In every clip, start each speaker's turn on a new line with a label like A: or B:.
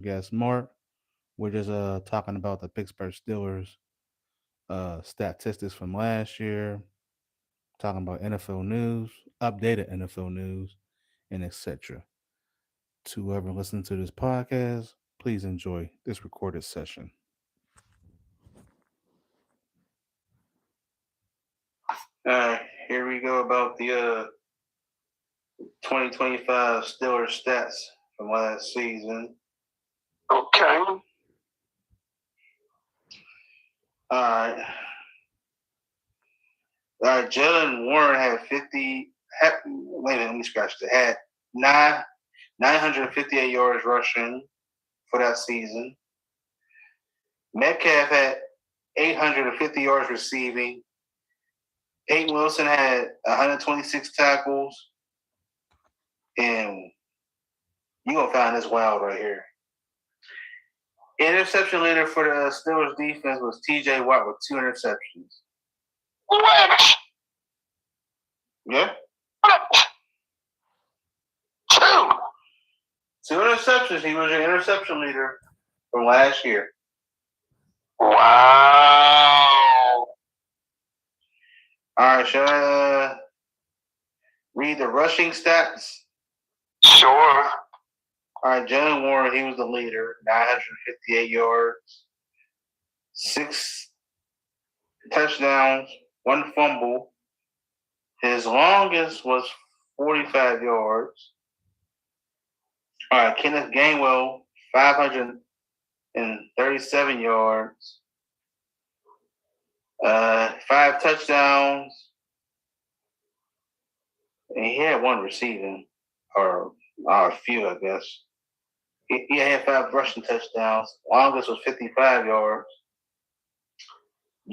A: guest Mark. We're just talking about the Pittsburgh Steelers statistics from last year, talking about NFL news, updated NFL news, and etc. To whoever listening to this podcast, please enjoy this recorded session. Here we go about the 2025 Steelers stats from last season.
B: Okay.
A: All right. Jalen Warren had 50. Wait a minute, let me scratch that. Had 958 yards rushing for that season. Metcalf had 850 yards receiving. Peyton Wilson had 126 tackles. And you're going to find this wild right here. Interception leader for the Steelers defense was TJ Watt with 2 interceptions.
B: What?
A: Yeah?
B: What? 2?
A: 2 interceptions. He was your interception leader from last year.
B: Wow.
A: All right, shall I read the rushing stats?
B: Sure.
A: All right, Jalen Warren, he was the leader, 958 yards, 6 touchdowns, 1 fumble. His longest was 45 yards. All right, Kenneth Gainwell, 537 yards, 5 touchdowns, and he had 1 receiving, or a few, I guess. He had 5 rushing touchdowns. Longest was 55 yards.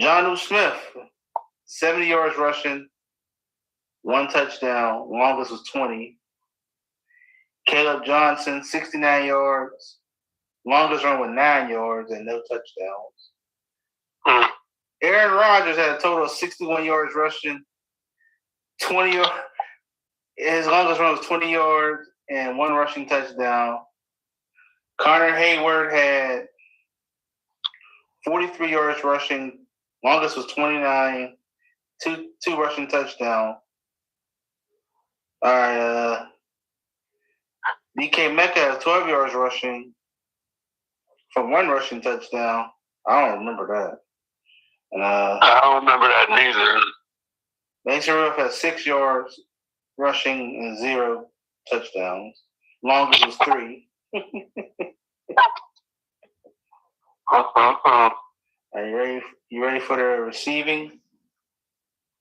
A: Jonnu Smith, 70 yards rushing, 1 touchdown. Longest was 20. Caleb Johnson, 69 yards. Longest run with 9 yards and no touchdowns. Aaron Rodgers had a total of 61 yards rushing, 20 yards. His longest run was 20 yards and 1 rushing touchdown. Connor Hayward had 43 yards rushing. Longest was 29. Two rushing touchdowns. All right. DK Metcalf, 12 yards rushing for 1 rushing touchdown. I don't remember that.
B: I don't remember that neither.
A: Mason Rudolph had 6 yards rushing and 0 touchdowns. Longest was 3. Are you ready? You ready for the receiving?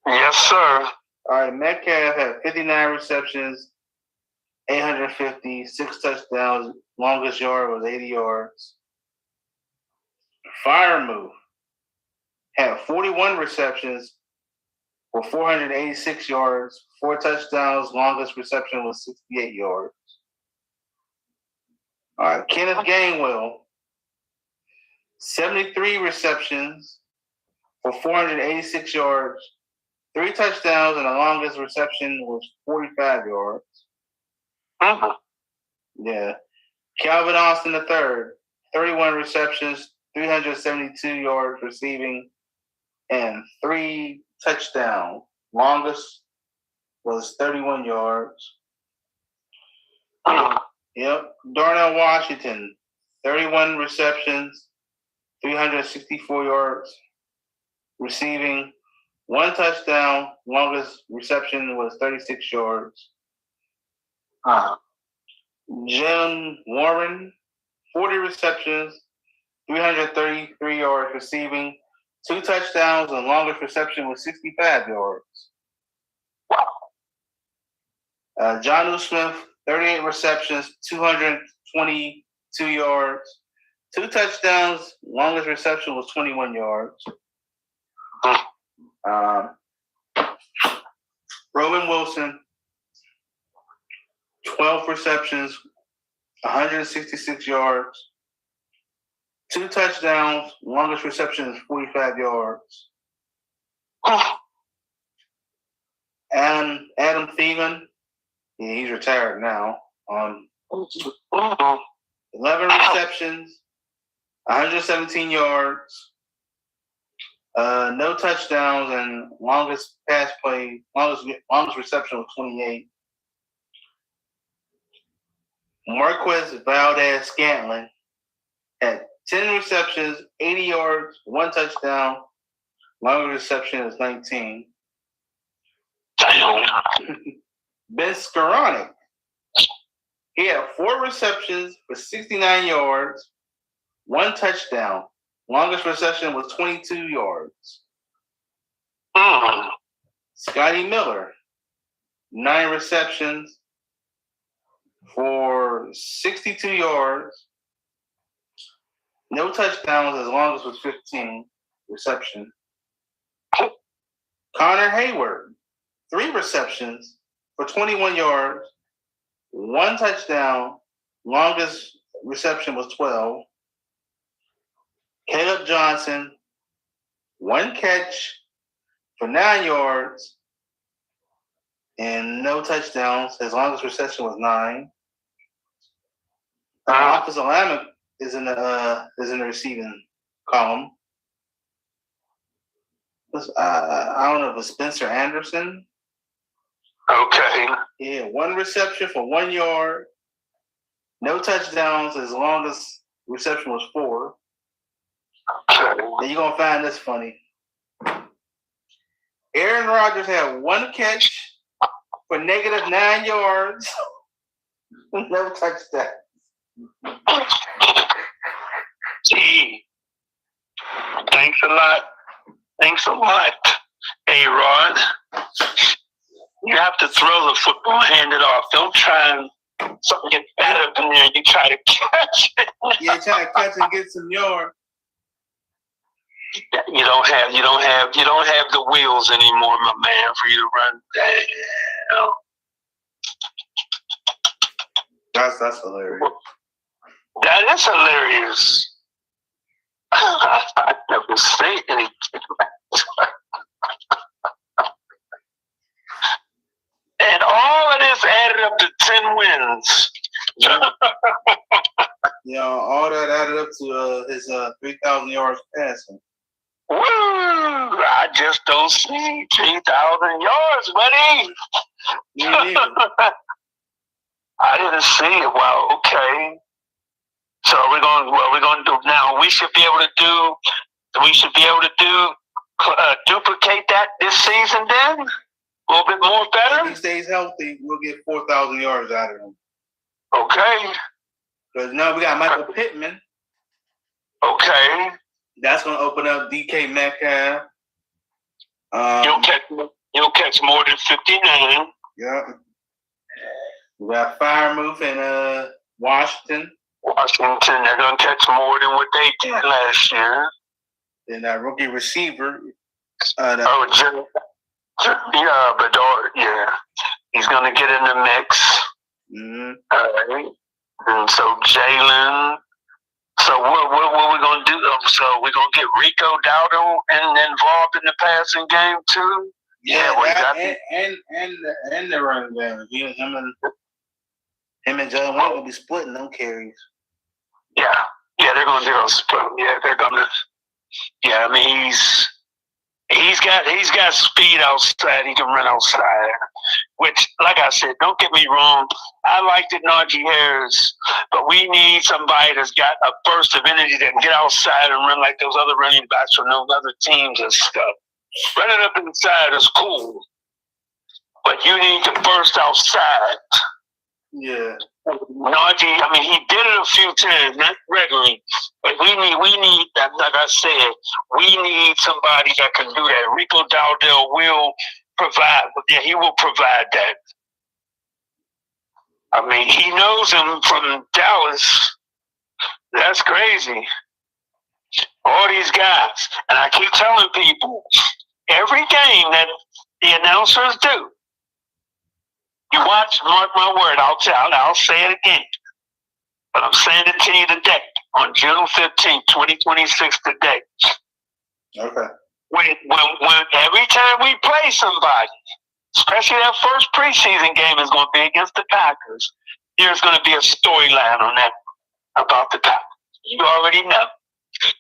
B: Yes, sir.
A: All right, Metcalf had 59 receptions, 850, 6 touchdowns. Longest yard was 80 yards. Freiermuth had 41 receptions for 486 yards, 4 touchdowns. Longest reception was 68 yards. All right, Kenneth Gainwell, 73 receptions for 486 yards, 3 touchdowns, and the longest reception was 45 yards. Yeah. Calvin Austin III, 31 receptions, 372 yards receiving, and 3 touchdowns. Longest was 31 yards. Yep. Darnell Washington, 31 receptions, 364 yards receiving, 1 touchdown. Longest reception was 36 yards. Jalen Warren, 40 receptions, 333 yards receiving, 2 touchdowns, and longest reception was 65 yards. Jonnu Smith, 38 receptions, 222 yards, 2 touchdowns, longest reception was 21 yards. Roman Wilson, 12 receptions, 166 yards, 2 touchdowns, longest reception is 45 yards. Adam Thielen, he's retired now. 11 receptions, 117 yards, no touchdowns, and longest reception was 28. Marquez Valdez-Scantling had 10 receptions, 80 yards, 1 touchdown. Longest reception is 19. Ben Skoranek, he had 4 receptions for 69 yards, 1 touchdown. Longest reception was 22 yards. Scotty Miller, 9 receptions for 62 yards, no touchdowns. His longest was 15 reception. Connor Hayward, 3 receptions for 21 yards, 1 touchdown. Longest reception was 12. Caleb Johnson, 1 catch for 9 yards and no touchdowns. His longest reception was 9. Offensive lineman is in the receiving column. I don't know if it's Spencer Anderson.
B: Okay.
A: Yeah, 1 reception for 1 yard, no touchdowns. His longest reception was 4.
B: Okay.
A: And you're gonna find this funny. Aaron Rodgers had 1 catch for negative 9 yards, no touchdowns.
B: Gee. Thanks a lot. Thanks a lot, A-Rod. You have to throw the football, hand it off. Don't try and something get bad up in there and you try to catch it.
A: Yeah, try to catch and get some yards.
B: You don't have the wheels anymore, my man, for you to run down.
A: That's hilarious.
B: That is hilarious. I never say anything. And all of this added up to 10 wins.
A: All that added up to his 3,000 yards passing.
B: Woo! I just don't see 3,000 yards, buddy.
A: Me neither.
B: I didn't see it. Wow. Okay. So what we're going to do now? We should be able to duplicate that this season. Then a little bit more better.
A: If he stays healthy, we'll get 4,000 yards out of him.
B: Okay.
A: Because now we got Michael Pittman.
B: Okay.
A: That's going to open up DK Metcalf.
B: You'll catch more than 59.
A: Yeah. We got Firemouth in Washington.
B: They're going to catch more than what they did last year.
A: And that rookie receiver.
B: Bedard, yeah. He's going to get in the mix.
A: Mm-hmm.
B: All right. And so Jalen. So what are we going to do? So we're going to get Rico Dowdle involved in the passing game too?
A: Yeah, and the running game. Him and Jalen White will be splitting them carries.
B: Yeah, they're going to do a split. Yeah, they're going to. Yeah, I mean he's got speed outside. He can run outside. Which, like I said, don't get me wrong. I liked it, Najee Harris, but we need somebody that's got a burst of energy that can get outside and run like those other running backs from those other teams and stuff. Running up inside is cool, but you need to burst outside.
A: Yeah.
B: Najee, I mean, he did it a few times, not regularly, but we need that. Like I said, we need somebody that can do that. Rico Dowdle will provide. Yeah, he will provide that. I mean, he knows him from Dallas. That's crazy. All these guys, and I keep telling people, every game that the announcers do, you watch, mark my word, I'll say it again. But I'm saying it to you today, on June 15th, 2026 today.
A: Okay.
B: When every time we play somebody, especially that first preseason game is going to be against the Packers, there's going to be a storyline on that. about the top. You already know.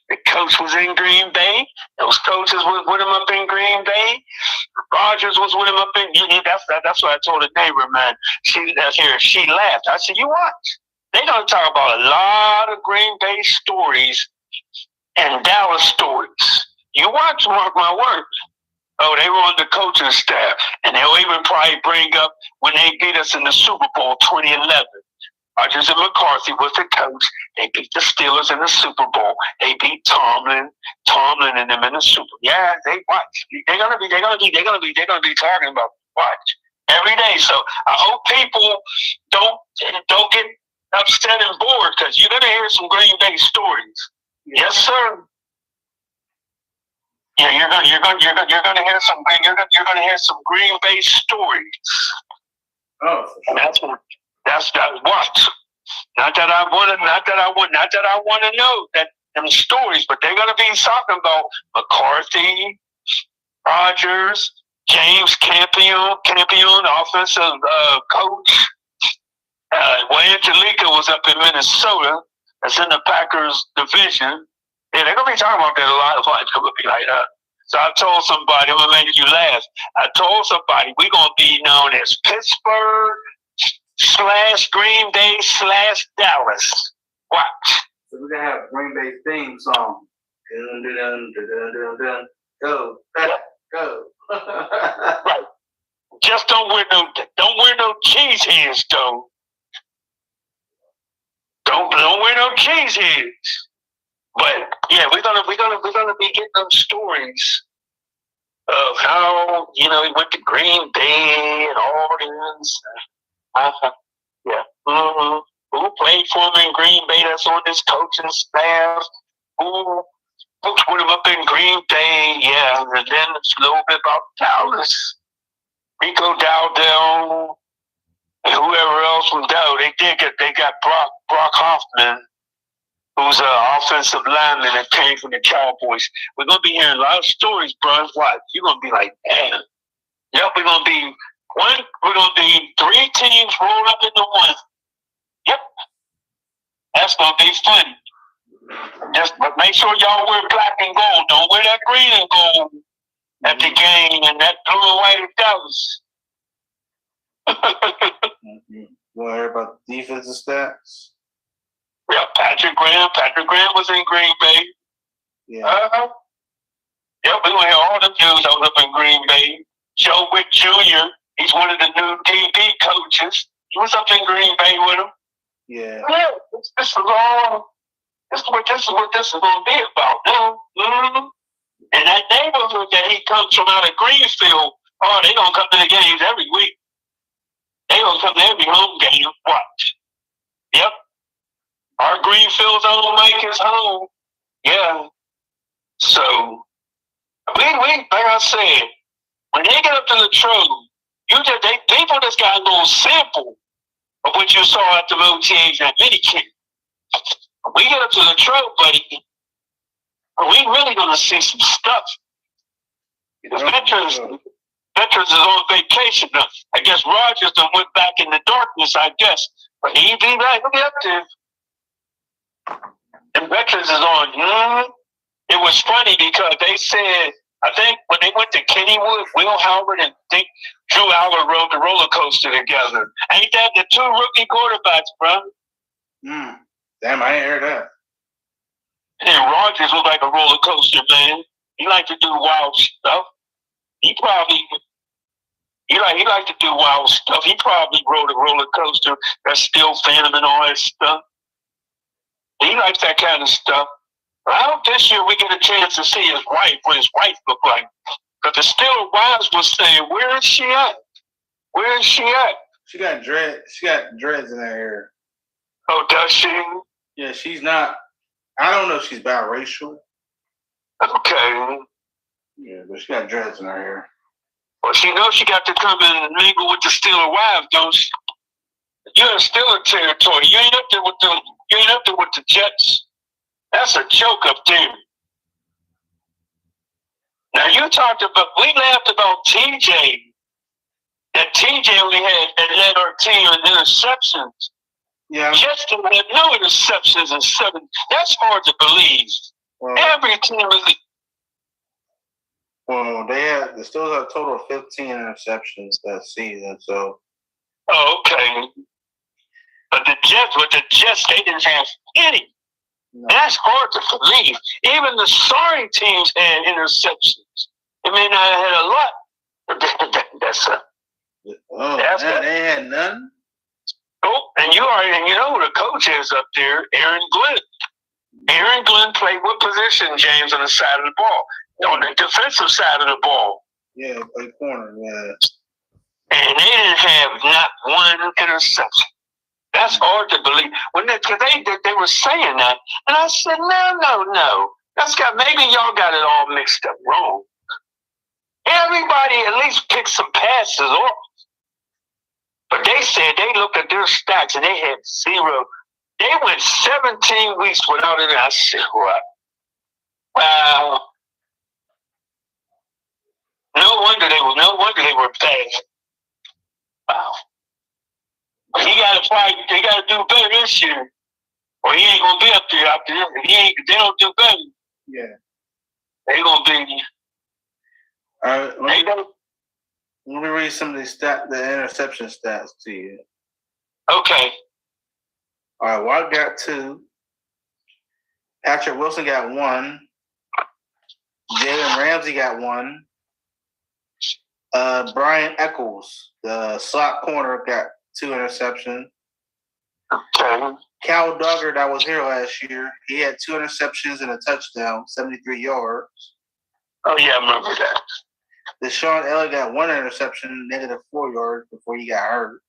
B: The coach was in Green Bay. Those coaches was with him up in Green Bay. Rodgers was with him up in. That's what I told a neighbor, man. She laughed. I said, "You watch. They don't talk about a lot of Green Bay stories and Dallas stories. You watch, mark my words. Oh, they were on the coaching staff, and they'll even probably bring up when they beat us in the Super Bowl 2011. Rodgers and McCarthy was the coach. They beat the Steelers in the Super Bowl. They beat Tomlin and them in the Super Bowl. Yeah, they watch. They're gonna be talking about watch every day. So I hope people don't get upset and bored because you're gonna hear some Green Bay stories. Yes, sir. Yeah, you're gonna hear some Green Bay stories.
A: Oh, for sure.
B: That's what. Not that I want to know that them stories, but they're gonna be talking about McCarthy, Rodgers, James Campion, offensive coach. Angelica was up in Minnesota. That's in the Packers division. Yeah, they're gonna be talking about that a lot. It's gonna be like that. So I told somebody, I'm gonna make you laugh. I told somebody we're gonna be known as Pittsburgh / Green Bay / Dallas. Watch.
A: So we're gonna have Green Bay theme song. Dun, dun, dun, dun, dun, dun. Go, go.
B: Right. Just don't wear no cheese heads though. Don't wear no cheese heads. But yeah, we're gonna be getting them stories of how he went to Green Bay and all this. Yeah. Mm-hmm. Who played for him in Green Bay? That's on this coaching staff. Who put him up in Green Bay? Yeah, and then it's a little bit about Dallas, Rico Dowdell, and whoever else was there. They got Brock Hoffman, who's an offensive lineman that came from the Cowboys. We're gonna be hearing a lot of stories, bro. What? You're gonna be like, damn. Yep, we're gonna be 3 teams rolled up into one. Yep. That's gonna be funny. But make sure y'all wear black and gold. Don't wear that green and gold at the game and that blue and white of Dallas.
A: You want to hear about the defensive stats?
B: Yeah, Patrick Graham. Patrick Graham was in Green Bay.
A: Yeah.
B: Yep, we're gonna hear all them dudes that was up in Green Bay. Joe Wick Jr. He's one of the new DB coaches. He was up in Green Bay with him.
A: Yeah.
B: Yeah, this is what this is gonna be about. Mm-hmm. And that neighborhood that he comes from out of Greenfield, they gonna come to the games every week. They gonna come to every home game. Watch. Yep. Our Greenfield's own Mike is home. Yeah. So we like I said, when they get up to the Latrobe, people just got a little sample of what you saw at the OTAs and minicamp. When we get up to the Latrobe, buddy, we really gonna see some stuff. The veterans is on vacation now. I guess Rodgers done went back in the darkness, I guess. But he be right. Look up there. And veterans is on. It was funny because they said, I think when they went to Kennywood, Will Howard and Drew Aller rode the roller coaster together. Ain't that the 2 rookie quarterbacks, bro?
A: Damn, I ain't heard that.
B: And Rodgers was like a roller coaster, man. He liked to do wild stuff. He liked to do wild stuff. He probably rode a roller coaster that's still phantom and all that stuff. He likes that kind of stuff. But I hope this year we get a chance to see his wife, what his wife looked like. Because the Steelers wives was saying, where is she at? Where is she at?
A: She got dreads in her hair.
B: Oh, does she?
A: Yeah, she's not. I don't know if she's biracial.
B: Okay.
A: Yeah, but she got dreads in her hair.
B: Well, she knows she got to come in and mingle with the Steeler wives, don't she? You're in Steeler territory. You ain't up there with the Jets. That's a joke up there. Now we laughed about TJ. That TJ only had that led our team in interceptions.
A: Yeah.
B: Just to have no interceptions in 7. That's hard to believe.
A: Well,
B: Every team is.
A: Well, they still have a total of 15 interceptions that season. So.
B: Oh, okay. But the Jets, they didn't have any. No. That's hard to believe. Even the sorry teams had interceptions. They may not have had a lot, but
A: they had none.
B: Oh, and you know who the coach is up there, Aaron Glenn. Aaron Glenn played what position, James, on the side of the ball? On the defensive side of the ball.
A: Yeah, play corner, yeah.
B: And they didn't have not one interception. That's hard to believe. Because they were saying that, and I said, no. Maybe y'all got it all mixed up wrong. Everybody at least picked some passes off. But they said they looked at their stats and they had 0. They went 17 weeks without it. I said, what? Wow. No wonder they were bad. Wow. He got to do better this year, or he ain't gonna be up there after this. They don't do better.
A: Yeah.
B: They gonna be.
A: Let me read some of the interception stats to you.
B: Okay.
A: All right. Watt got 2. Patrick Wilson got 1. Jalen Ramsey got 1. Brian Eccles, the slot corner, got 2 interceptions.
B: Okay.
A: Cal Duggar, that was here last year, he had 2 interceptions and a touchdown, 73 yards.
B: Oh, yeah, I remember that.
A: Deshaun Elliott got 1 interception, -4 yards before he got hurt.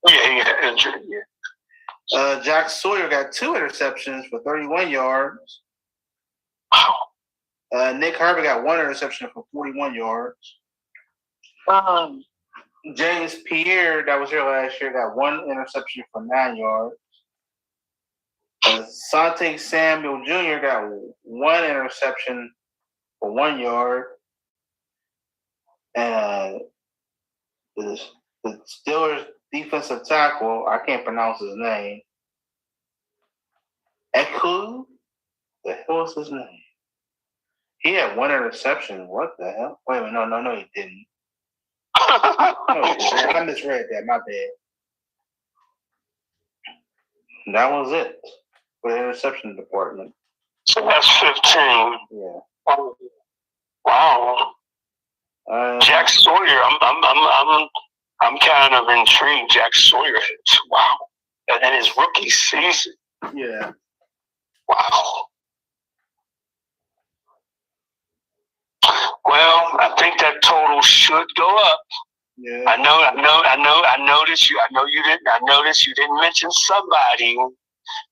B: Yeah, he got injured, yeah.
A: Jack Sawyer got 2 interceptions for 31 yards.
B: Wow.
A: Nick Herbert got 1 interception for 41 yards. James Pierre, that was here last year, got 1 interception for 9 yards. Sante Samuel Jr. got 1 interception for 1 yard. And the Steelers defensive tackle, I can't pronounce his name. Eku? The hell is his name? He had 1 interception. What the hell? Wait a minute. No, he didn't. I misread that. My bad. That was it for the interception department.
B: So that's 15.
A: Yeah.
B: Wow. Jack Sawyer, I'm kind of intrigued. Jack Sawyer, wow, and in his rookie season.
A: Yeah.
B: Wow. Well, I think that total should go up.
A: Yeah.
B: I noticed you didn't mention somebody.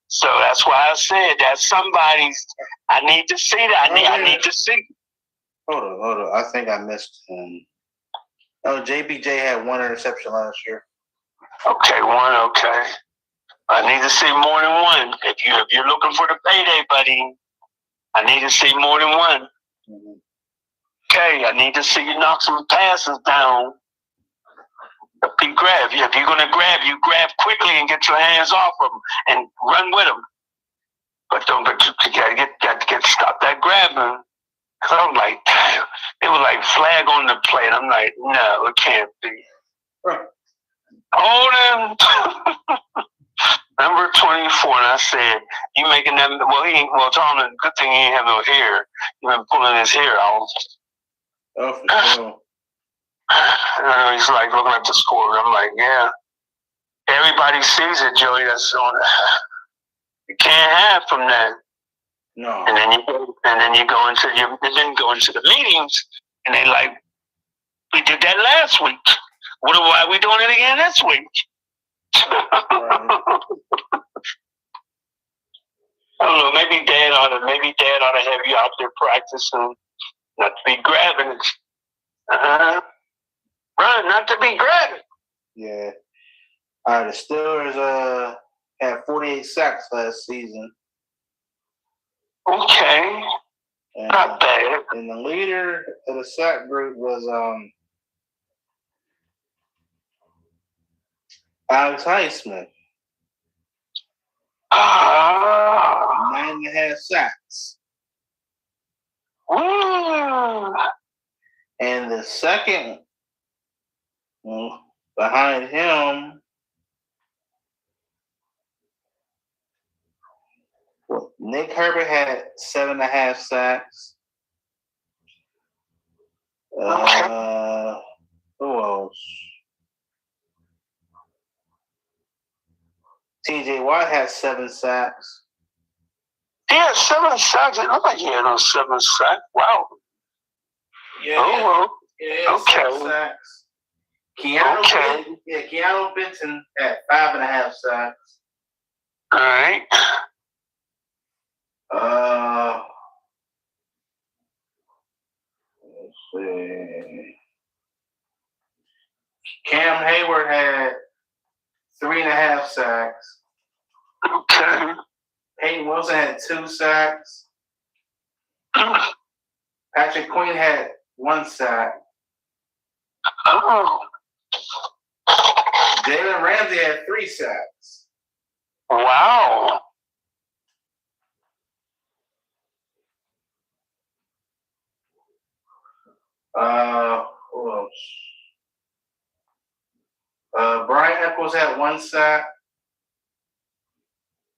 B: So that's why I said that somebody's. I need to see that. I need to see.
A: Hold on. I think I missed him. Oh, JBJ had 1 interception last year.
B: Okay, 1. Okay. I need to see more than 1. If you're looking for the payday, buddy, I need to see more than 1. Mm-hmm. Okay, I need to see you knock some passes down. If you're going to grab, you grab quickly and get your hands off them and run with them. But you got to get stop that grabbing. Cause I'm like, damn. It was like flag on the play. And I'm like, no, it can't be.
A: Right.
B: Hold him. Number 24, and I said, you making them, Tom, good thing he ain't have no hair. You been pulling his hair out.
A: Oh, for sure.
B: He's like looking at the score. I'm like, yeah. Everybody sees it, Joey. That's on. You can't have from that.
A: No.
B: And then you go into the meetings, and they like, we did that last week. Why are we doing it again this week? Right. I don't know. Maybe Dad ought to have you out there practicing, not to be grabbing. Run, not to be grabbing.
A: Yeah. All right. The Steelers had 48 sacks last season.
B: Okay.
A: And,
B: not bad.
A: And the leader of the sack group was Alex Highsmith.
B: Ah.
A: 9.5 sacks.
B: Woo.
A: And the second behind him, Nick Herbert had 7.5 sacks. Who else? TJ Watt had 7 sacks.
B: He had 7 sacks. It looked like he had those 7 sacks. Wow.
A: Yeah.
B: Okay.
A: 7 sacks. Keanu Benton had 5.5 sacks.
B: All right.
A: Let's see. Cam Hayward had 3.5 sacks.
B: Okay.
A: Peyton Wilson had 2 sacks. Patrick Queen had 1 sack.
B: Oh.
A: Jalen Ramsey had 3 sacks.
B: Wow.
A: Who else? Brian Eccles had 1 sack.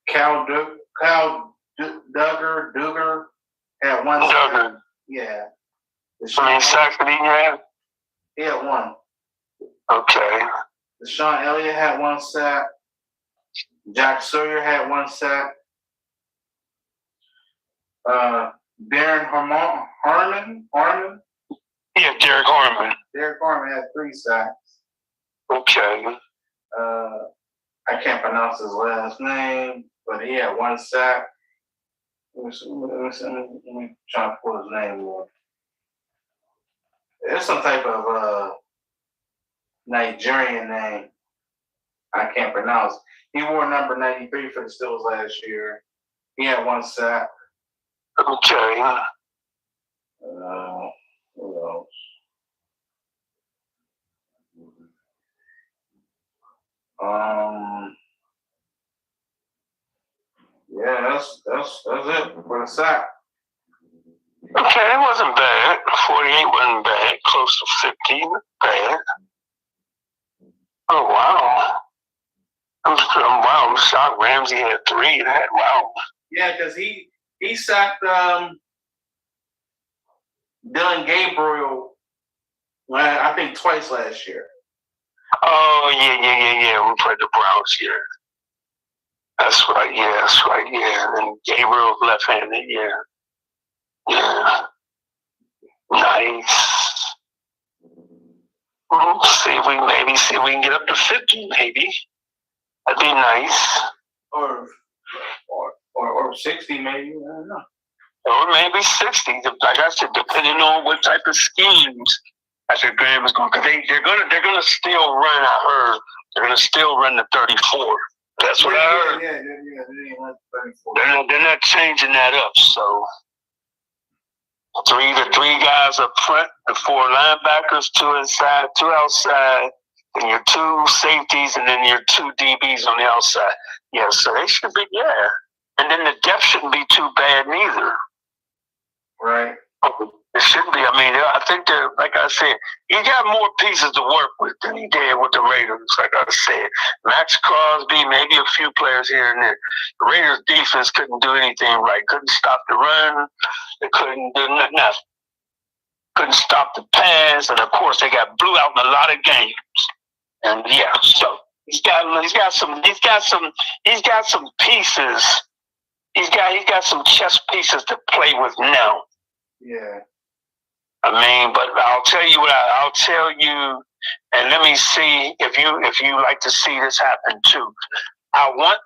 A: Cal Duggar had 1 sack. Yeah.
B: How many sacks did he have?
A: He had 1.
B: Okay.
A: Deshaun Elliott had 1 sack. Jack Sawyer had 1 sack. Darren Harmon?
B: Yeah, Derek Harmon.
A: Derek Harmon had 3 sacks.
B: Okay.
A: I can't pronounce his last name, but he had 1 sack. Let me try to pull his name up. It's some type of Nigerian name I can't pronounce. He wore number 93 for the Steelers last year. He had 1 sack.
B: Okay.
A: Who else? Yeah, that's it for the sack.
B: Okay, it wasn't bad. 48 wasn't bad. Close to 50. Bad. Oh wow. Wow, I'm shocked. Ramsey had 3. Wow.
A: Yeah, because he sacked Dylan Gabriel, I think twice last year.
B: Oh yeah. We played the Browns here. That's right. Yeah. And Gabriel left-handed. Yeah. Nice. See if we can get up to 50, maybe. That'd be nice.
A: Or 60, maybe. I don't know.
B: Or maybe 60. Like I said, depending on what type of schemes I said Graham is going, because they're gonna still run. I heard they're gonna still run the 34. That's what I heard.
A: Yeah. They run 34.
B: They're not changing that up. So either 3 guys up front, the 4 linebackers, 2 inside, 2 outside, and your 2 safeties, and then your 2 DBs on the outside. Yeah, so they should be, yeah. And then the depth shouldn't be too bad neither.
A: Right.
B: It shouldn't be. I mean, I think that, like I said, he got more pieces to work with than he did with the Raiders, like I said. Max Crosby, maybe a few players here and there. The Raiders defense couldn't do anything right. Couldn't stop the run. They couldn't do nothing. Couldn't stop the pass. And, of course, they got blew out in a lot of games. And, yeah, so he's got some pieces. He's got some chess pieces to play with now.
A: Yeah.
B: I mean, but I'll tell you, and let me see if you like to see this happen too. I want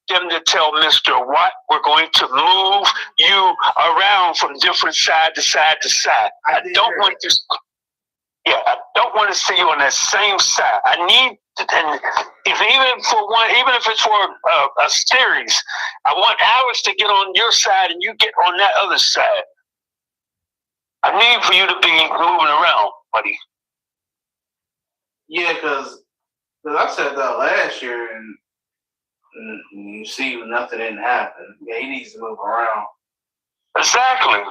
B: them to tell Mr. Watt, we're going to move you around from different side to side to side. I don't want to see you on that same side. I need, and even if it's for a series, I want Alex to get on your side and you get on that other side. I need for you to be moving around, buddy.
A: Yeah, because I said that last year, and You see, nothing didn't happen. Yeah, he needs to move around.
B: Exactly.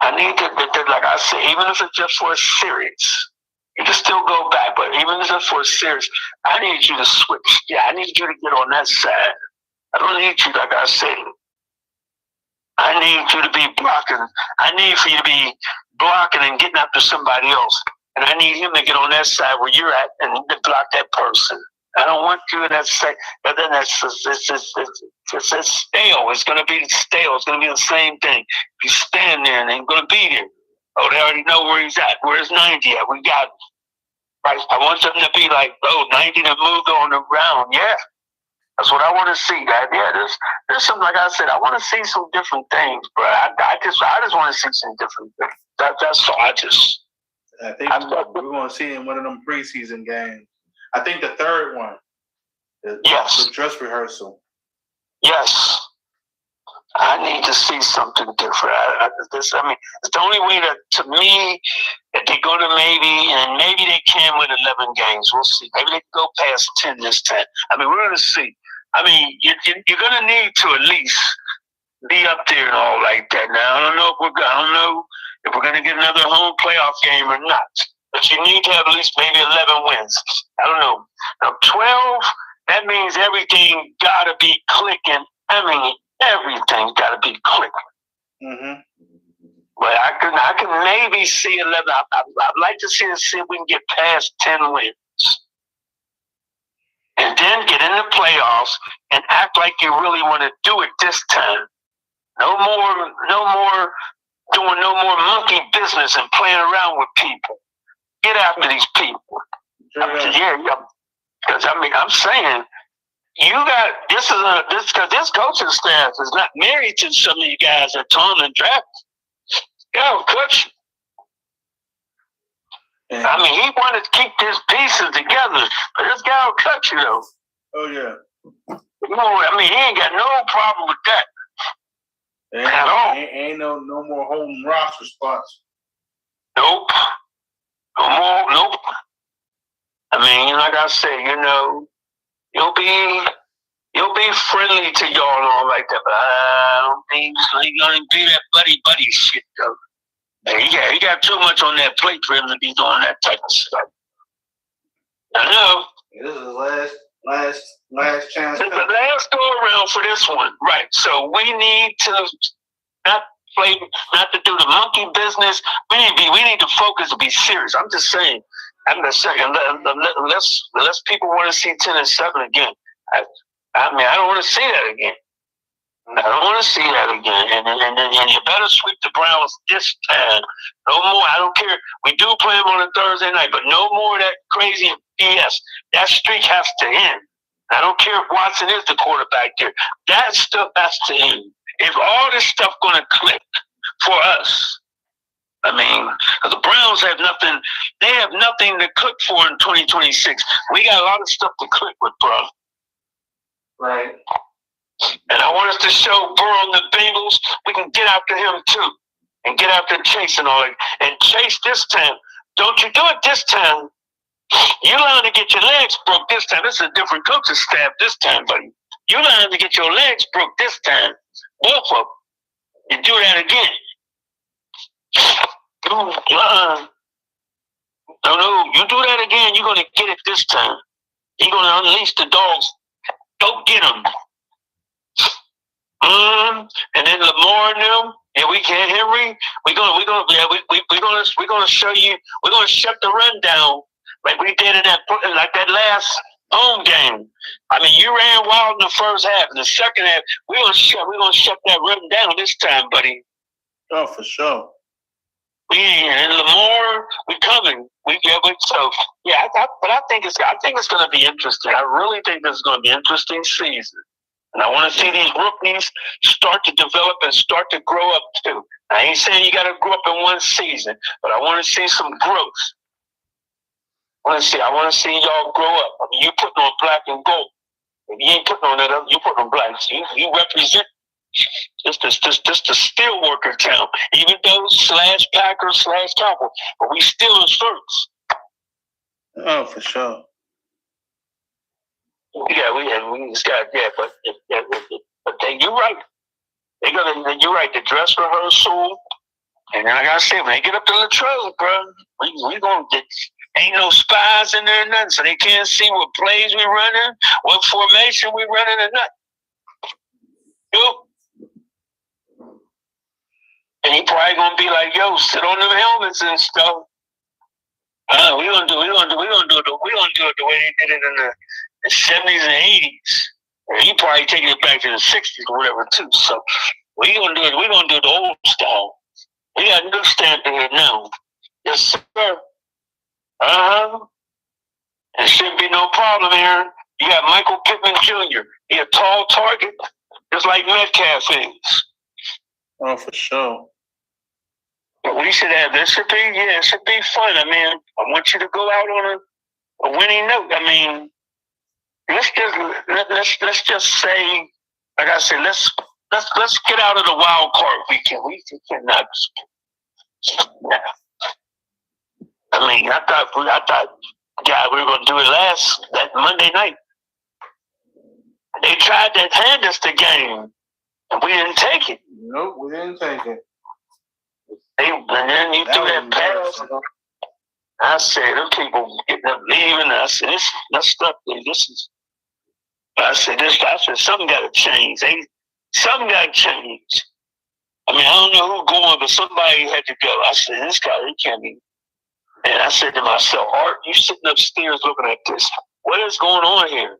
B: I need to, like I said, even if it's just for a series, you can still go back. But even if it's just for a series, I need you to switch. Yeah, I need you to get on that side. I don't need you, like I said. I need you to be blocking. I need for you to be blocking and getting after somebody else. And I need him to get on that side where you're at and to block that person. I don't want you in that side. But then it's stale. It's going to be stale. It's going to be the same thing. If you stand there and ain't going to be there. Oh, they already know where he's at. Where's 90 at? We got him. Right. I want them to be like, 90 to move on around. Yeah. That's what I want to see, guys. Yeah, there's some, like I said, I want to see some different things, bro. I just want to see some different things. That's all. I
A: think we're going to see in one of them preseason games. I think the third one.
B: Yes.
A: The dress rehearsal.
B: Yes. I need to see something different. It's the only way to me, that they're going to maybe they can win 11 games. We'll see. Maybe they can go past 10 this time. We're going to see. You're going to need to at least be up there and all like that. Now, I don't know if we're going to get another home playoff game or not. But you need to have at least maybe 11 wins. I don't know. Now, 12, that means everything got to be clicking. Everything's got to be clicking.
A: Mm-hmm.
B: But I can maybe see 11. I'd like to see if we can get past 10 wins. And then get in the playoffs and act like you really want to do it this time. No more doing no more monkey business and playing around with people. Get after these people. Because I'm saying, you got this coaching staff is not married to some of you guys that Tom and draft. Yo, coach. He wanted to keep his pieces together, but this guy will cut you though.
A: Oh yeah.
B: He ain't got no problem with that. At all.
A: Ain't no more home roster spots.
B: Nope. No more. Nope. Like I said, you'll be friendly to y'all and all like that, but I don't think he's gonna be that buddy shit though. He got too much on that plate for him to be doing that type of stuff. I know.
A: This is last chance.
B: This is the last go around for this one, right? So we need to not to do the monkey business. We need to focus to be serious. I'm just saying. Unless people want to see 10-7 again. I don't want to see that again. I don't want to see that again. And you better sweep the Browns this time. No more. I don't care. We do play them on a Thursday night, but no more of that crazy BS. That streak has to end. I don't care if Watson is the quarterback there. That stuff has to end. If all this stuff going to click for us, the Browns have nothing. They have nothing to click for in 2026. We got a lot of stuff to click with, bro.
A: Right.
B: And I want us to show Burrow and the Bengals we can get after him too. And get after Chase and all that. And Chase this time, don't you do it this time. You're lying to get your legs broke this time. This is a different coaching staff this time, buddy. You're lying to get your legs broke this time. Both of them. You do that again. No, you do that again, you're going to get it this time. You're going to unleash the dogs. Go get them. And then Lamar and them, and we can't Henry. We're gonna show you. We're gonna shut the run down like we did in that last home game. You ran wild in the first half. In the second half, we're gonna shut that run down this time, buddy.
A: Oh, for sure.
B: And Lamar, we coming. But I think it's going to be interesting. I really think this is going to be an interesting season, and I want to see these rookies start to develop and start to grow up too. I ain't saying you got to grow up in one season, but I want to see some growth. I want to see y'all grow up. You putting on black and gold. If you ain't putting on that other, you putting on black. You represent. Just the steel worker town, even though /Packers/Cowboys, but we still in shirts.
A: Oh, for sure.
B: We just got but you're right. You're right. The dress rehearsal, and like I said, when they get up to Latrobe, bro, we gonna get. Ain't no spies in there, nothing, so they can't see what plays we running, what formation we running, or nothing. And he probably gonna be like, "Yo, sit on them helmets and stuff." We gonna do it the way they did it in the 70s and 80s. And he probably taking it back to the 60s or whatever too. So we gonna do it. We gonna do the old style. We got a new standard here now. Yes, sir. There shouldn't be no problem here. You got Michael Pittman Jr. He a tall target, just like Metcalf is.
A: Oh, for sure.
B: We should have this. It should be fun. I mean, I want you to go out on a winning note. I mean, let's just say, like I said, let's get out of the wild card weekend. We cannot. Yeah. I mean, I thought, yeah, we were gonna do it that Monday night. They tried to hand us the game, and we didn't take it.
A: Nope, we didn't take it.
B: And then you threw that pass. I said, them people getting up leaving. I said, this stuff. I said, something got to change. Something got to change. I mean, I don't know who's going, but somebody had to go. I said, this guy, he can't be. And I said to myself, Art, you sitting upstairs looking at this. What is going on here?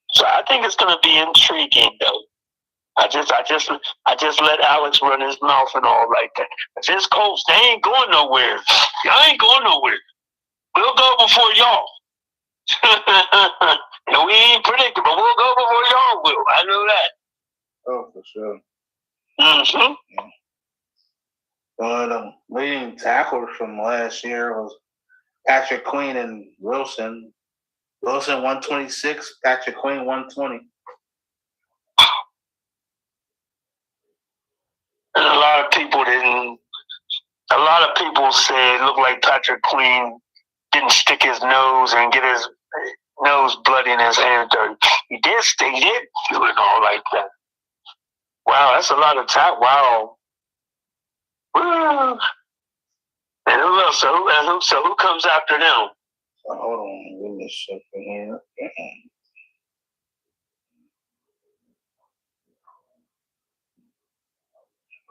B: So I think it's going to be intriguing, though. I just let Alex run his mouth and all like that. If his coach, they ain't going nowhere. Y'all ain't going nowhere. We'll go before y'all. And we ain't predictable. We'll go before y'all will. I know that.
A: Oh, for sure.
B: Mm-hmm.
A: Yeah. But leading tacklers from last year was Patrick Queen and Wilson. Wilson 126, Patrick Queen 120.
B: And a lot of people said it looked like Patrick Queen didn't stick his nose and get his nose bloody and his hand dirty. He did do it all like that. Wow, that's a lot of time. Wow. Woo. And who else? So who comes after them?
A: Hold on, give me a second here.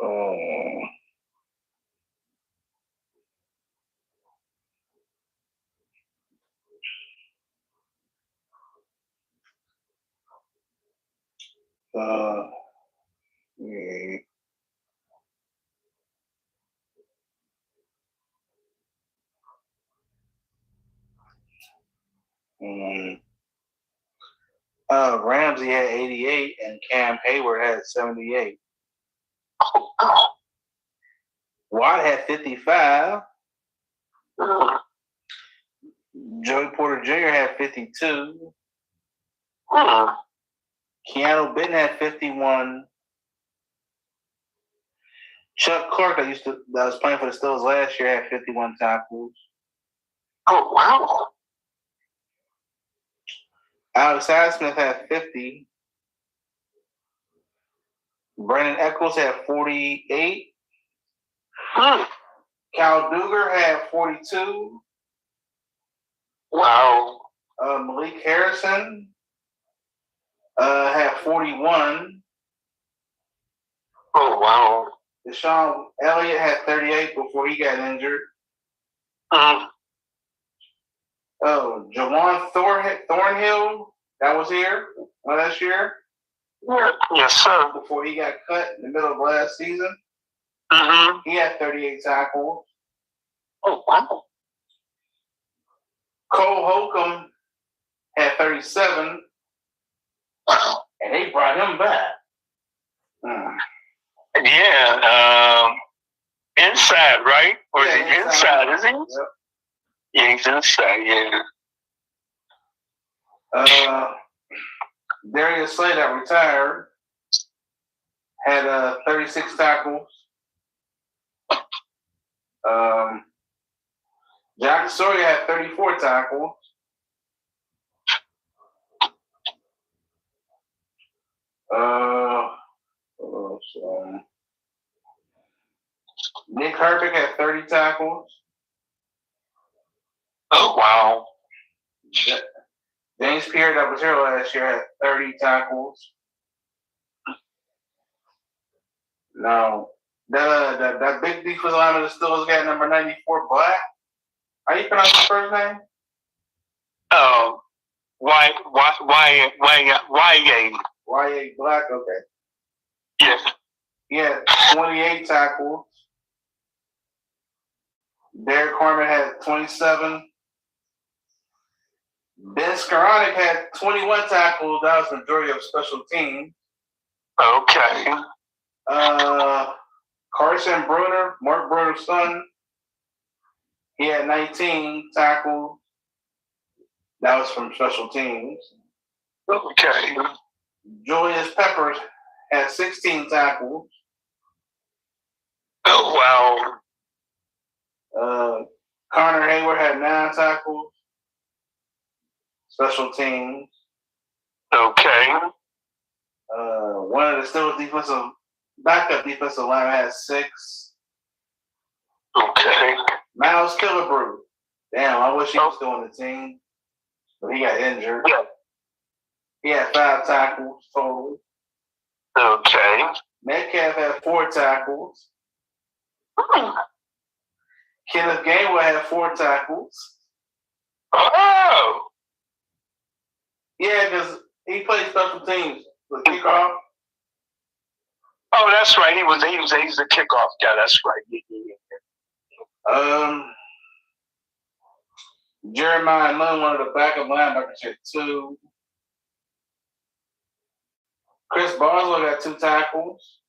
A: Oh. Yeah. Ramsey had 88 and Cam Hayward had 78. Watt had 55. Joey Porter Jr. had 52. Keanu Benton had 51. Chuck Clark, that was playing for the Steelers last year, had 51 tackles.
B: Oh, wow.
A: Alex Highsmith had 50. Brandon Eccles had 48. Cal Duger had 42.
B: Wow.
A: Malik Harrison had 41.
B: Oh, wow.
A: Deshaun Elliott had 38 before he got injured. Jawan Thornhill, that was here last year.
B: Yes, sir.
A: Before he got cut in the middle of last season. He had 38 tackles.
B: Oh, wow.
A: Cole Holcomb had 37. And they brought him back.
B: Yeah. Inside, right? Or is he inside, is he?
A: Yep.
B: Yeah, he's inside, yeah.
A: Darius Slay that retired had 36 tackles. Jack Sawyer had 34 tackles. Nick Herbig had 30 tackles.
B: Oh, wow.
A: James Pierre, that was here last year, had 30 tackles. No. That big defensive lineman that still got number 94, Black. How you pronounce his first name?
B: Oh, why
A: Y.A. Black, okay.
B: Yeah.
A: He had 28 tackles. Derek Harmon had 27. Ben Skowronek had 21 tackles. That was the majority of special teams.
B: Okay.
A: Carson Bruner, Mark Bruner's son, he had 19 tackles. That was from special teams.
B: Okay.
A: Julius Peppers had 16 tackles.
B: Oh, wow.
A: Connor Hayward had 9 tackles. Special teams.
B: Okay.
A: One of the Steelers backup defensive linemen had 6.
B: Okay.
A: Miles Killebrew. Damn, I wish he was still on the team. But he got injured.
B: Yeah.
A: He had 5 tackles total.
B: Okay.
A: Metcalf had 4 tackles. Kenneth Gainwell had 4 tackles.
B: Oh.
A: Yeah, because he played special teams for kickoff.
B: Oh, that's right. He's the kickoff guy. That's right.
A: Jeremiah Lynn, one of the backup linebackers, had 2. Chris Boswell got 2 tackles.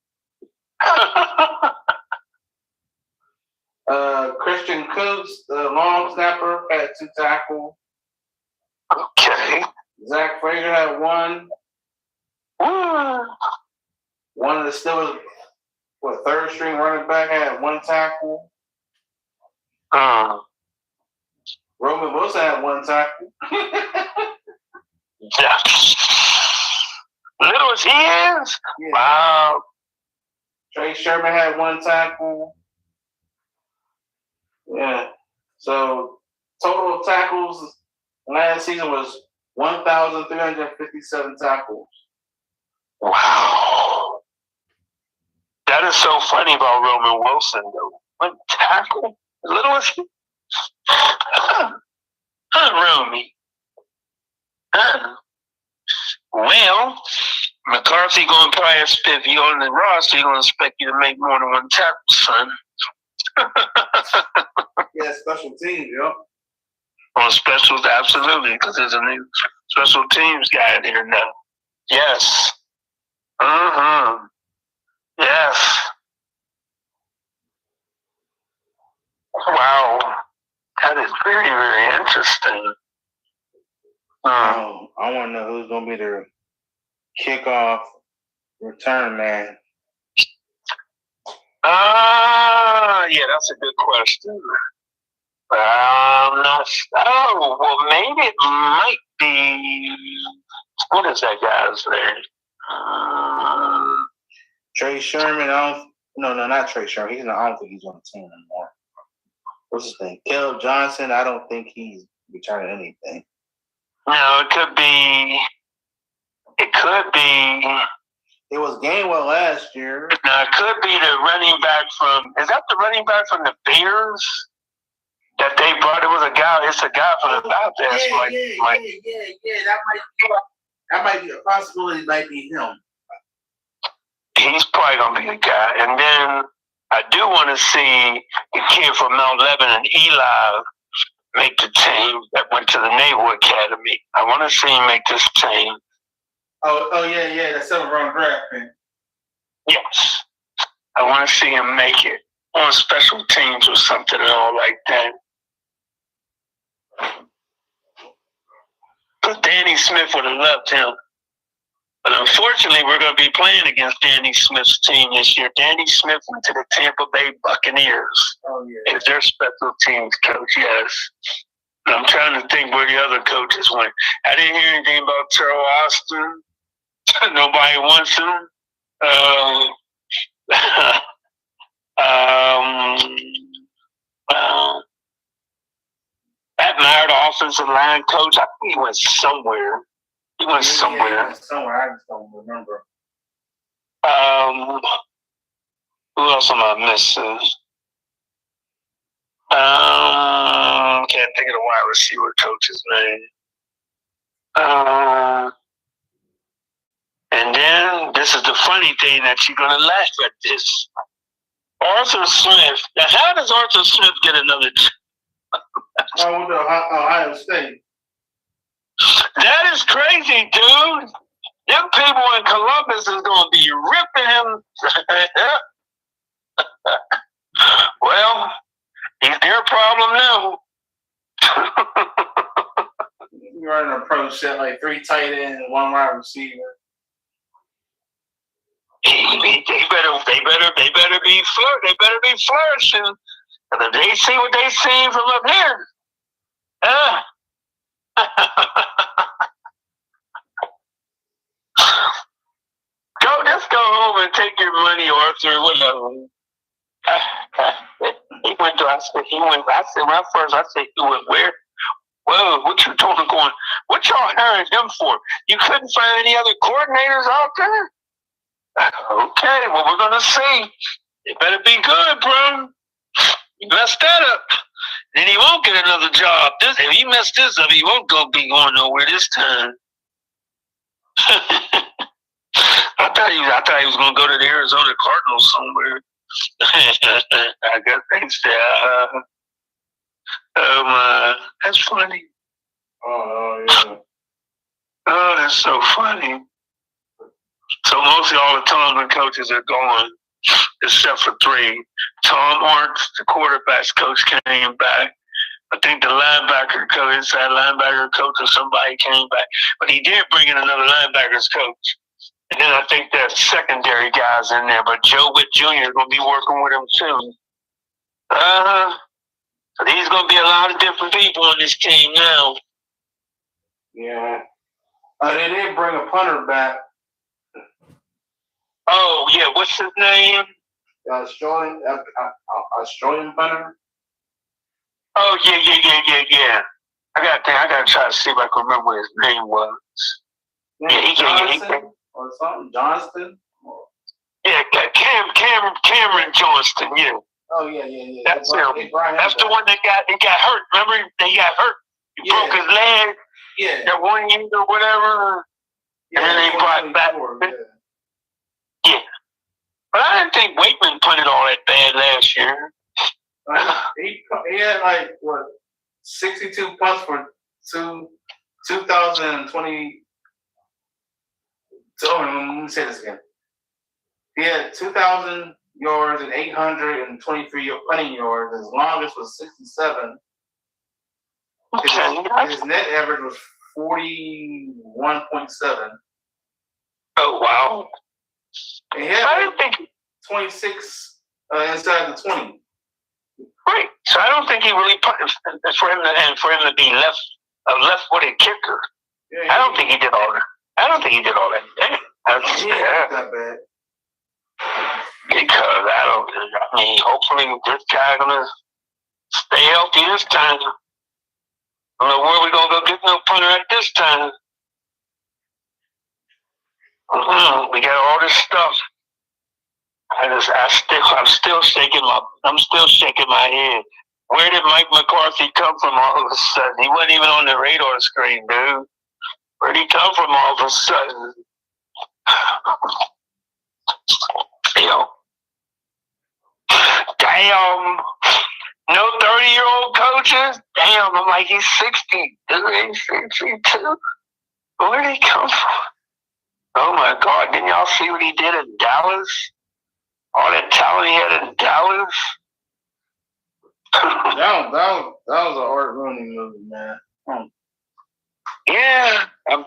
A: Christian Kuntz, the long snapper, had 2 tackles.
B: Okay.
A: Zach Frazier had 1. One of the Steelers, third string running back, had 1 tackle. Roman Wilson had 1 tackle.
B: Yeah. Little as he is?
A: Yeah.
B: Wow.
A: Trey Sherman had 1 tackle. Yeah. So total of tackles last season was 1,357 tackles.
B: Wow. That is so funny about Roman Wilson, though. 1 tackle? Little as he? Romy. Well, McCarthy going to probably expect, if you're on the roster, he's going to expect you to make more than 1 tackle, son.
A: Yeah, special teams, yo.
B: On specials, absolutely, because there's a new special teams guy in here now. Yes. Yes. Wow. That is very, very interesting.
A: I want to know who's going to be their kickoff return man.
B: Yeah, that's a good question. I'm not. Oh, well, maybe it might be. What is that guy's name?
A: Trey Sherman. No, not Trey Sherman. I don't think he's on the team anymore. What's his name? Caleb Johnson. I don't think he's returning anything.
B: No, it could be.
A: It was Gainwell last year.
B: No, it could be the running back from. Is that the running back from the Bears that they brought? It was a guy. It's a guy from the Baptist.
A: Yeah. That might be a possibility. Might be him.
B: He's probably gonna be the guy. And then I do want to see the kid from Mount Lebanon, Eli, make the team that went to the Naval Academy. I want to see him make this team.
A: Oh yeah, the 7th round draft pick.
B: Yes. I want to see him make it on special teams or something and all like that. But Danny Smith would have loved him. But unfortunately, we're going to be playing against Danny Smith's team this year. Danny Smith went to the Tampa Bay Buccaneers.
A: Oh, yeah.
B: As their special teams coach, yes. I'm trying to think where the other coaches went. I didn't hear anything about Terrell Austin. Nobody wants him. Pat Meyer, the offensive line coach, I think he went somewhere. He went somewhere.
A: Yeah, he went somewhere. I just don't remember.
B: Who else am I missing? Can't think of the wide receiver coach's name. And then this is the funny thing that you're gonna laugh at this. Arthur Smith. Now, how does Arthur Smith get another?
A: I went to Ohio State.
B: That is crazy, dude. Them people in Columbus is gonna be ripping him. Well, he's their problem now.
A: You're running a pro set like 3 tight ends and 1 wide receiver.
B: They better be flourishing. And if they see what they see from up here, just go home and take your money, Arthur. Whatever. He went to. I said he went. I said when I said he went where? Whoa, what you doing? Going? What y'all hiring him for? You couldn't find any other coordinators out there? Okay, well we're gonna see. It better be good, bro. You messed that up. Then he won't get another job. If he messed this up, he won't be going nowhere this time. I thought he was gonna go to the Arizona Cardinals somewhere. I guess they said, that's funny.
A: Oh yeah.
B: Oh, that's so funny. So mostly all the Tomlin coaches are gone, except for 3. Tom Arndt, the quarterbacks coach, came back. I think the linebacker coach, inside linebacker coach or somebody came back. But he did bring in another linebackers coach. And then I think there's secondary guys in there. But Joe Witt Jr. is going to be working with him too. So there's going to be a lot of different people on this team now.
A: Yeah. They did bring a punter back.
B: Oh, yeah. What's his name?
A: Australian punter.
B: Oh, yeah. I gotta try to see if I can remember what his name was.
A: Johnson or something? Johnston?
B: Yeah, Cameron Johnston, yeah.
A: Oh, yeah.
B: That's him. That's the one that got hurt. Remember, they got hurt. He broke his leg.
A: Yeah.
B: That 1 year or whatever.
A: Yeah,
B: and then they brought back. Yeah. But I didn't think Wakeman punted all that bad last year.
A: He had like, 62 punts for 2020. So let me say this again. He had 2,000 yards and 823 punting yards. His longest was 67. His net average was 41.7.
B: Oh, wow.
A: And he had 26 inside the 20.
B: Right. So I don't think he really punted for him to be a left-footed kicker.
A: Yeah,
B: I don't think he did all that.
A: Not that bad.
B: Because hopefully this guy's gonna stay healthy this time. I don't know where we're gonna go get no punter at this time. We got all this stuff. I'm still shaking my head. Where did Mike McCarthy come from all of a sudden? He wasn't even on the radar screen, dude. Where'd he come from all of a sudden? Damn. No 30-year-old coaches? Damn, I'm like, he's 60. Dude, he's 62. Where'd he come from? Oh, my God. Didn't y'all see what he did in Dallas? All that talent he had in Dallas?
A: that was an Art Rooney movie, man.
B: Yeah, I'm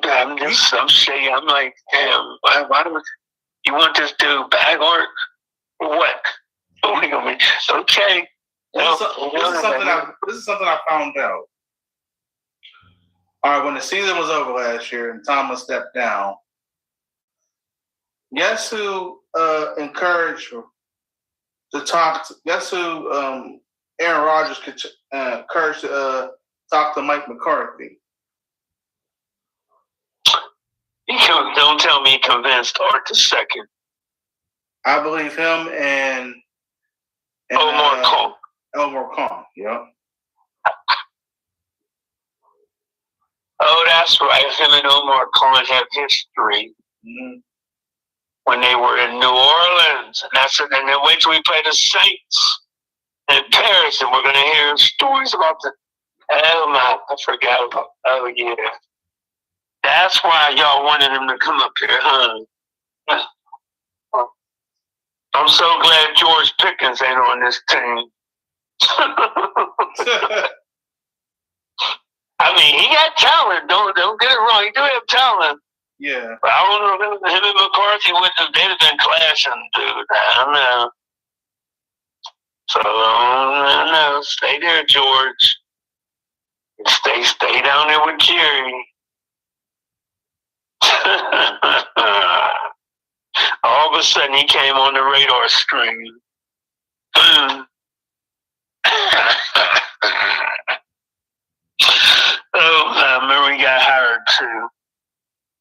B: saying, I'm like, damn, why would you want this dude back or what? Okay.
A: This is something I found out. All right, when the season was over last year and Thomas stepped down, Guess who encouraged to talk? Guess who Aaron Rodgers encouraged to talk to Mike McCarthy?
B: Don't tell me he convinced Art the second.
A: I believe him and
B: Omar Khan.
A: Omar Khan, yeah.
B: Oh, that's right. Him and Omar Khan have history.
A: Mm-hmm.
B: When they were in New Orleans. And then wait till we play the Saints in Paris, and we're going to hear stories about I forgot about. Oh, yeah. That's why y'all wanted him to come up here, huh? I'm so glad George Pickens ain't on this team. I mean, he got talent. Don't get it wrong. He do have talent.
A: Yeah.
B: But I don't know. Him and McCarthy they'd have been clashing, dude. I don't know. So I don't know. Stay there, George. Stay down there with Jerry. All of a sudden, he came on the radar screen. I remember he got hired too.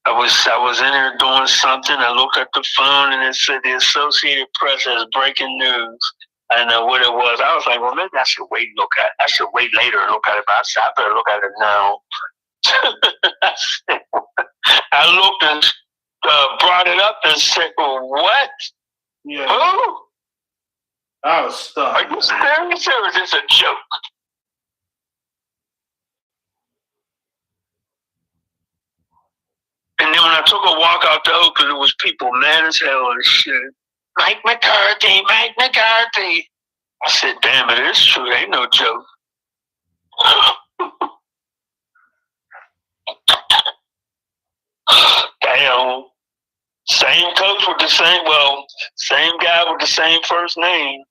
B: I was in there doing something. I looked at the phone and it said the Associated Press has breaking news. I didn't know what it was. I was like, well, maybe I should wait and look at it. I should wait later and look at it. But I said, I better look at it now. I looked and brought it up and said, well, what?
A: Yeah.
B: Who?
A: I was stuck.
B: Are you serious or is this a joke? And then when I took a walk out to Oakland, it was people mad as hell and shit. Mike McCarthy. I said, damn, it is true. It ain't no joke. Damn. Same coach with the same guy with the same first name.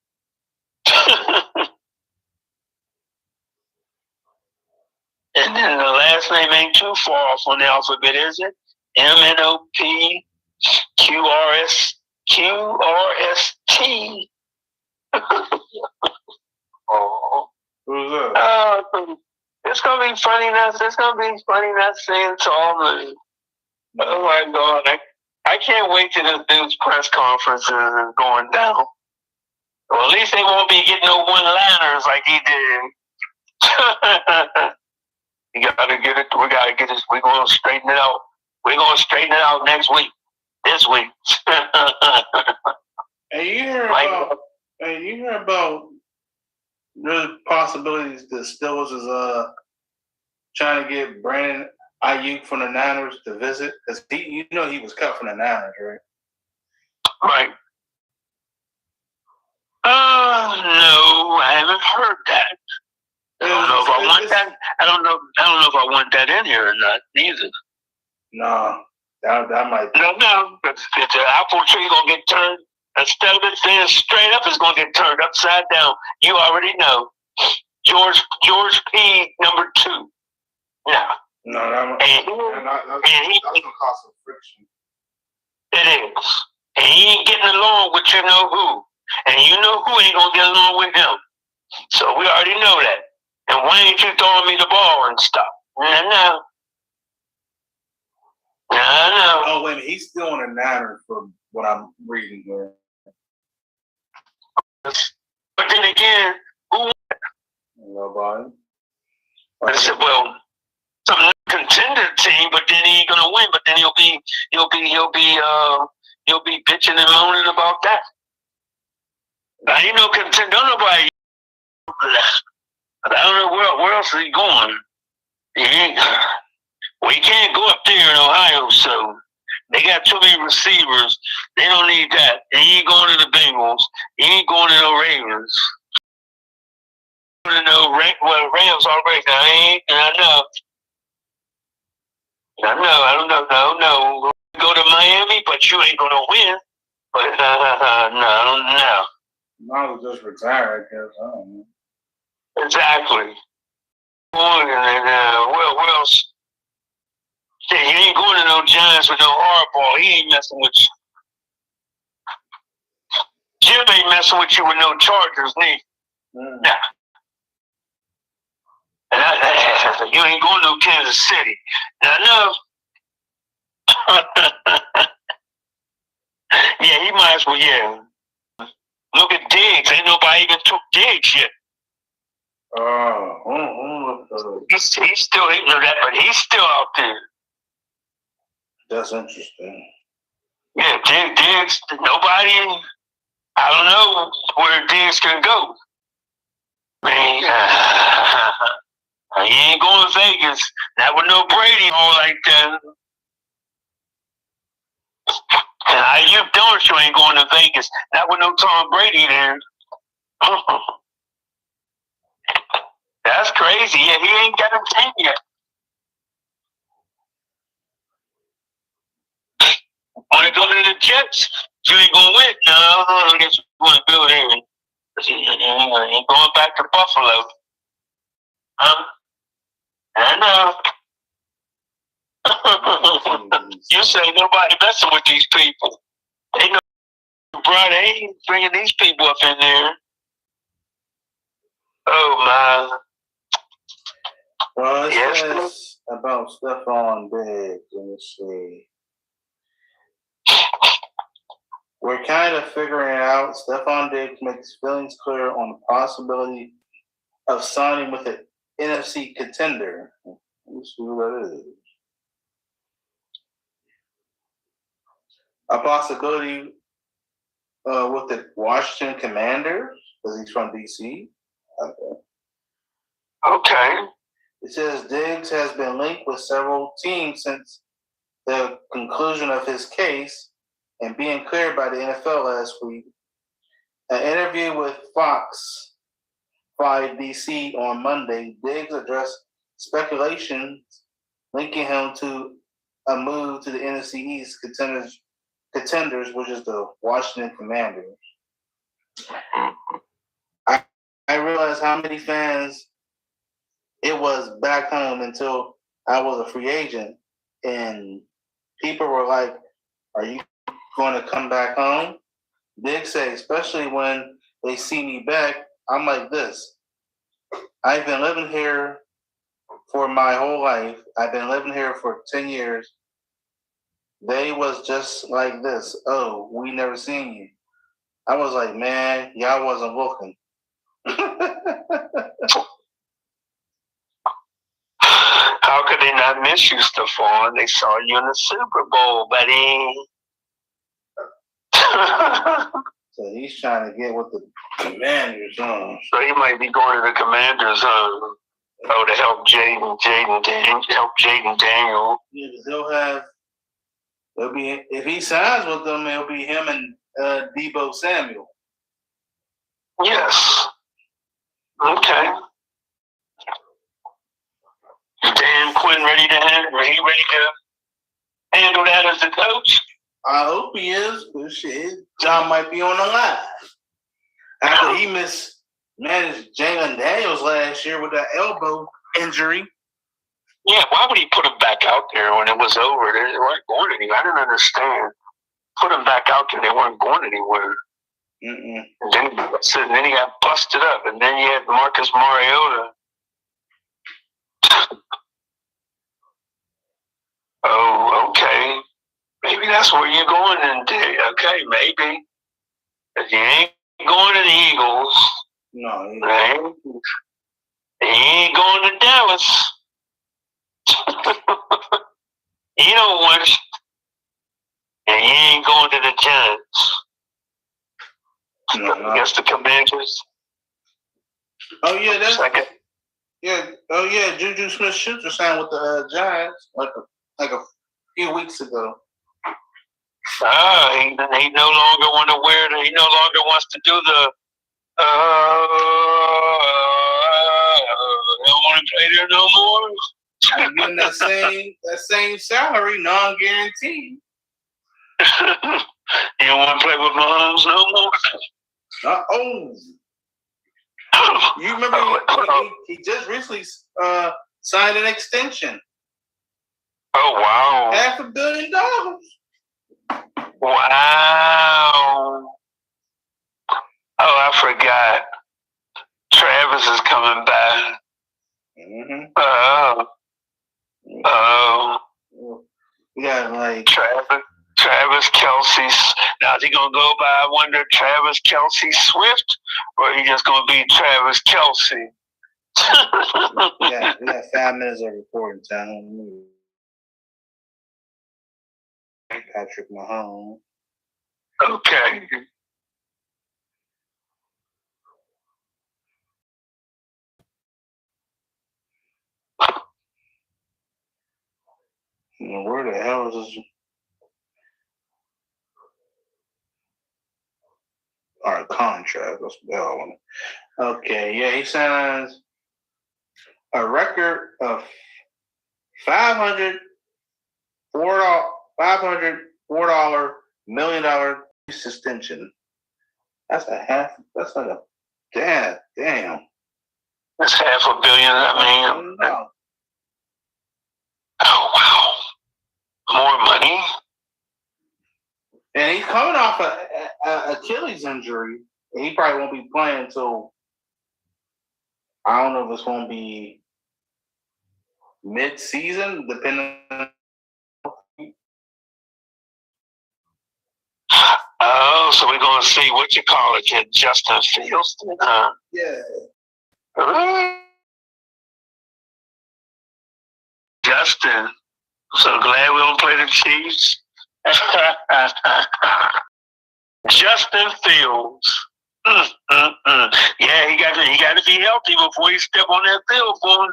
B: And then the last name ain't too far off on the alphabet, is it? MNOPQRST. Oh.
A: Who's that?
B: It's gonna be funny not seeing Tallman. Oh my God. I can't wait till this dude's press conferences is going down. Well, at least they won't be getting no one-liners like he did. We gotta get it. We're gonna straighten it out. We're gonna straighten it out next week. This week.
A: And you hear about the possibilities that Steelers is trying to get Brandon Ayuk from the Niners to visit, because he was cut from the Niners, right?
B: Right. No, I haven't heard that. I don't know if I want that. I don't know if I want that in here or not either.
A: No, that might.
B: No. If the apple tree gonna get turned, instead of it staying straight up, it's gonna get turned upside down. You already know. George P. number 2. Yeah.
A: No, that's gonna cause some friction.
B: It is. And he ain't getting along with you know who. And you know who ain't gonna get along with him. So we already know that. And why ain't you throwing me the ball and stuff? No.
A: Oh, wait a minute. He's still on the Niners from what I'm reading here.
B: But then again, who?
A: Nobody.
B: I said, well, some contender team, but then he ain't gonna win. But then he'll be bitching and moaning about that. I ain't no contender. Don't nobody. I don't know where else is he going. We can't go up there in Ohio, so they got too many receivers. They don't need that. He ain't going to the Bengals. He ain't going to no Ravens. Rams already. I don't know. Go to Miami, but you ain't gonna win. But no, I don't know.
A: Might as well just retire, I guess. I don't know.
B: Exactly. Where else? Yeah, you ain't going to no Giants with no hardball. He ain't messing with you. ain't messing with you with no Chargers, neither. Nah. And you ain't going to Kansas City. Now, no. Yeah, he might as well, yeah. Look at Diggs. Ain't nobody even took Diggs yet. He's still hitting that, but he's still out there.
A: That's interesting.
B: Yeah, Diggs, nobody, I don't know where Diggs can go. Man, he ain't going to Vegas. That was no Brady all like that. And you darn sure ain't going to Vegas. That was no Tom Brady there. That's crazy. Yeah, he ain't got a team yet. When it goes to the Jets, you ain't gonna win. No, I guess you're gonna build in. He ain't going back to Buffalo. I know. You say nobody messing with these people. They know, bro, they ain't bringing these people up in there. Oh, my.
A: Well, it says about Stephon Diggs. Let me see. We're kind of figuring it out. Stephon Diggs makes feelings clear on the possibility of signing with an NFC contender. Let's see who that is. A possibility with the Washington Commanders, because he's from D.C.
B: Okay.
A: It says Diggs has been linked with several teams since the conclusion of his case and being cleared by the NFL last week. An interview with Fox 5 DC on Monday, Diggs addressed speculations linking him to a move to the NFC East contenders, which is the Washington Commanders. I realized how many fans it was back home until I was a free agent, and people were like, "Are you going to come back home?" Diggs said, especially when they see me back, I'm like this. I've been living here for my whole life. I've been living here for 10 years. They was just like this. Oh, we never seen you. I was like, man, y'all wasn't looking.
B: How could they not miss you, Stephon? They saw you in the Super Bowl, buddy.
A: So he's trying to get with the Commanders on.
B: So he might be going to the Commanders to help Jaden Daniel.
A: Yeah, it'll be if he signs with them, it'll be him and Deebo Samuel.
B: Yes. Okay. Dan Quinn ready to handle that as the coach?
A: I hope he is. Shit, John might be on the line. After he mismanaged Jalen Daniels last year with that elbow injury.
B: Yeah, why would he put him back out there when it was over? They weren't going anywhere. I don't understand. Put him back out there. They weren't going anywhere. And then he got busted up. And then you had Marcus Mariota. Oh, okay. Maybe that's where you're going. Okay, maybe. But you ain't going to the Eagles.
A: No,
B: he ain't going to Dallas. He don't want it. And he ain't going to the Giants.
A: No.
B: Against the Commanders.
A: Oh yeah, Juju Smith-Schuster signed with the Giants like a few weeks ago.
B: He no longer want to wear he no longer wants to do the don't want to play there no more.
A: Getting that same salary, non-guaranteed.
B: You don't want to play with Mahomes no more.
A: You remember he just recently signed an extension.
B: Oh wow!
A: $500 million.
B: Wow!
A: Like
B: Travis Kelce. Now is he gonna go by, I wonder, Travis Kelce Swift, or he just gonna be Travis Kelce?
A: we got 5 minutes of recording time. Patrick Mahomes.
B: Okay.
A: Where the hell is this? All right, contract. That's what the hell I want. Okay, yeah, he signs a record of $504 million extension. That's like a damn.
B: That's $500 million. I mean, oh wow, more money.
A: And he's coming off an Achilles injury. And he probably won't be playing until, I don't know if it's going to be mid-season, depending on.
B: Oh, so we're going to see what you call it, kid, Justin Fields.
A: Yeah.
B: Justin, so glad we don't play the Chiefs. Justin Fields. Yeah, he got to be healthy before he step on that field, boy.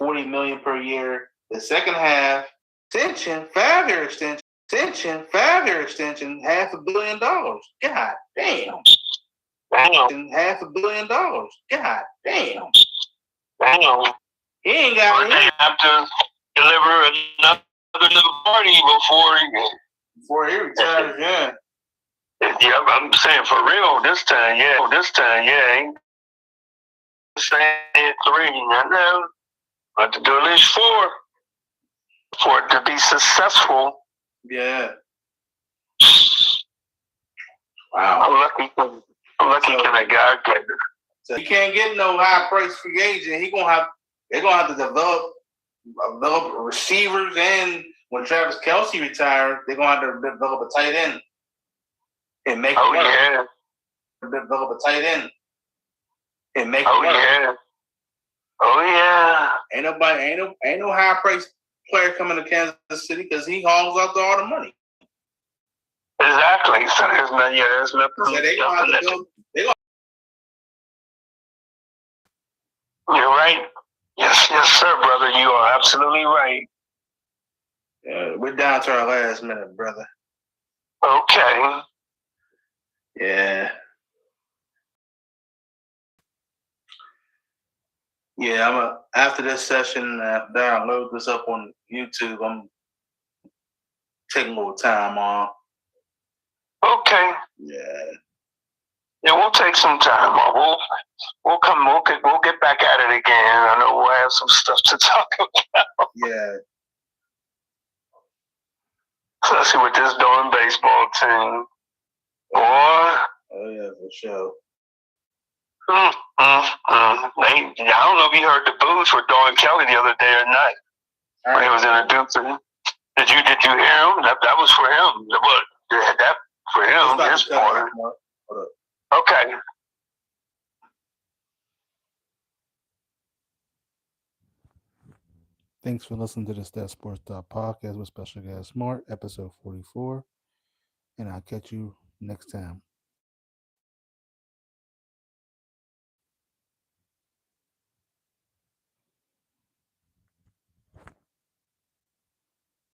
A: $40 million per year. The second half extension, 5-year extension, $500 million. God damn.
B: Damn.
A: $500 million. God damn.
B: Damn.
A: He ain't got.
B: They have to deliver another party
A: before he retires. Yeah.
B: Yeah, I'm saying for real this time. Yeah. Ain't saying 3. No. But to do at least 4 for it to be successful.
A: Yeah. Wow.
B: I'm lucky can that guy get it.
A: So he can't get no high price free agent. They're gonna have to develop receivers, and when Travis Kelce retires, they're gonna have to develop a tight end and make it work.
B: Yeah.
A: Develop a tight end and make
B: it
A: work.
B: Yeah. Oh yeah.
A: Ain't no high price player coming to Kansas City because he hauls out all the money.
B: Exactly. So there's nothing.
A: So they gonna have to build.
B: You're right. Yes, sir, brother. You are absolutely right.
A: We're down to our last minute, brother.
B: Okay.
A: Yeah. Yeah, after this session, after I load this up on YouTube, I'm taking a little time off.
B: Okay.
A: Yeah.
B: Yeah, we'll take some time off. We'll get back at it again. I know we'll have some stuff to talk about.
A: Yeah.
B: Especially with this Dolan baseball team. Boy.
A: Oh yeah, for sure.
B: I don't know if you heard the boos for Dolan Kelly the other day or not. When he was introducing. Did you hear him? That was for him. That for him, his part. Okay.
C: Thanks for listening to the Stat Sports Podcast with special guest Smart, episode 44. And I'll catch you next time.